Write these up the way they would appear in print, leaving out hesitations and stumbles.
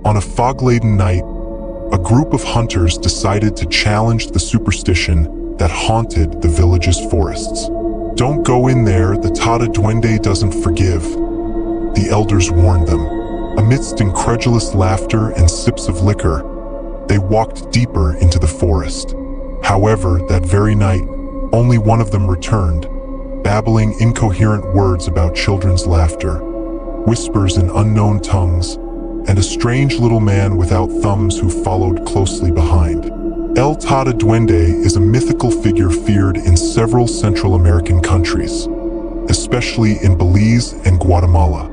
On a fog-laden night, a group of hunters decided to challenge the superstition that haunted the village's forests. "Don't go in there, the Tata Duende doesn't forgive," the elders warned them. Amidst incredulous laughter and sips of liquor, they walked deeper into the forest. However, that very night, only one of them returned, babbling incoherent words about children's laughter, whispers in unknown tongues, and a strange little man without thumbs who followed closely behind. El Tata Duende is a mythical figure feared in several Central American countries, especially in Belize and Guatemala.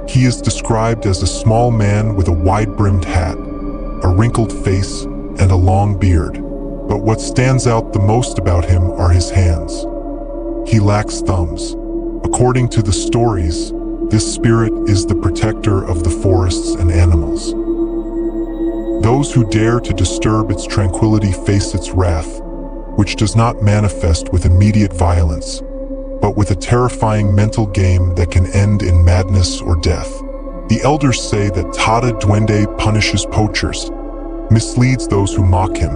He is described as a small man with a wide-brimmed hat, a wrinkled face, and a long beard. But what stands out the most about him are his hands. He lacks thumbs. According to the stories, this spirit is the protector of the forests and animals. Those who dare to disturb its tranquility face its wrath, which does not manifest with immediate violence, but with a terrifying mental game that can end in madness or death. The elders say that Tata Duende punishes poachers, misleads those who mock him,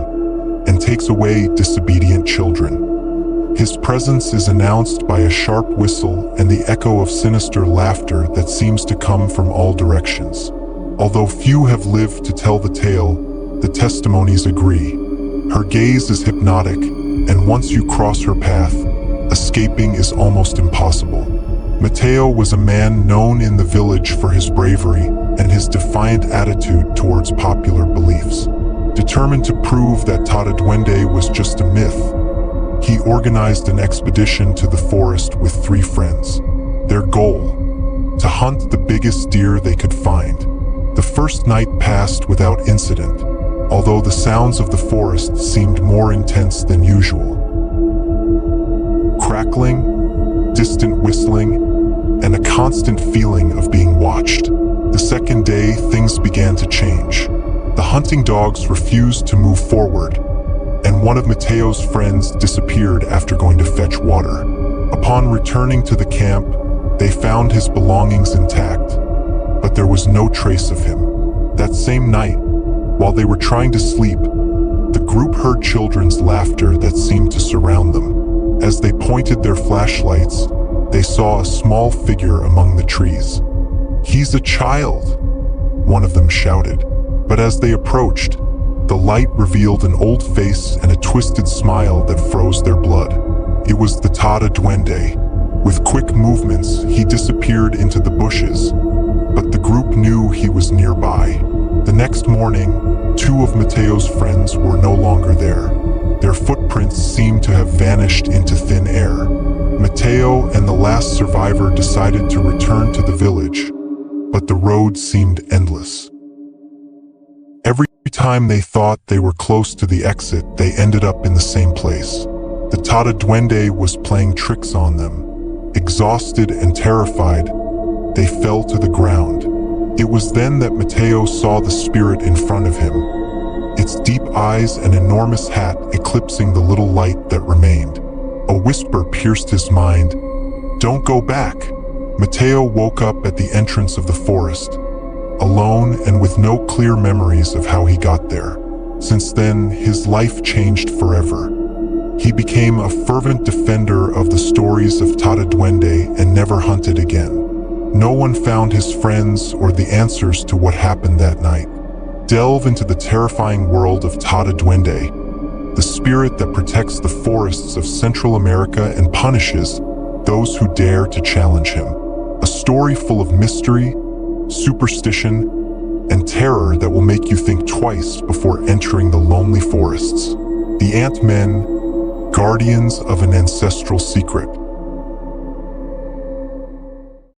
and takes away disobedient children. His presence is announced by a sharp whistle and the echo of sinister laughter that seems to come from all directions. Although few have lived to tell the tale, the testimonies agree. Her gaze is hypnotic, and once you cross her path, escaping is almost impossible. Mateo was a man known in the village for his bravery and his defiant attitude towards popular beliefs. Determined to prove that Tata Duende was just a myth, he organized an expedition to the forest with 3 friends. Their goal: to hunt the biggest deer they could find. The first night passed without incident, although the sounds of the forest seemed more intense than usual. Crackling, distant whistling, and a constant feeling of being watched. The second day, things began to change. The hunting dogs refused to move forward, and one of Mateo's friends disappeared after going to fetch water. Upon returning to the camp, they found his belongings intact, but there was no trace of him. That same night, while they were trying to sleep, the group heard children's laughter that seemed to surround them. As they pointed their flashlights, they saw a small figure among the trees. "He's a child," one of them shouted. But as they approached, the light revealed an old face and a twisted smile that froze their blood. It was the Tata Duende. With quick movements, he disappeared into the bushes, but the group knew he was nearby. The next morning, 2 of Mateo's friends were no longer there. Their footprints seemed to have vanished into thin air. Mateo and the last survivor decided to return to the village, but the road seemed endless. Every time they thought they were close to the exit, they ended up in the same place. The Tata Duende was playing tricks on them. Exhausted and terrified, they fell to the ground. It was then that Mateo saw the spirit in front of him, its deep eyes and enormous hat eclipsing the little light that remained. A whisper pierced his mind, "Don't go back." Mateo woke up at the entrance of the forest, alone and with no clear memories of how he got there. Since then, his life changed forever. He became a fervent defender of the stories of Tata Duende and never hunted again. No one found his friends or the answers to what happened that night. Delve into the terrifying world of Tata Duende, the spirit that protects the forests of Central America and punishes those who dare to challenge him. A story full of mystery, superstition, and terror that will make you think twice before entering the lonely forests. The Ant-Men, guardians of an ancestral secret.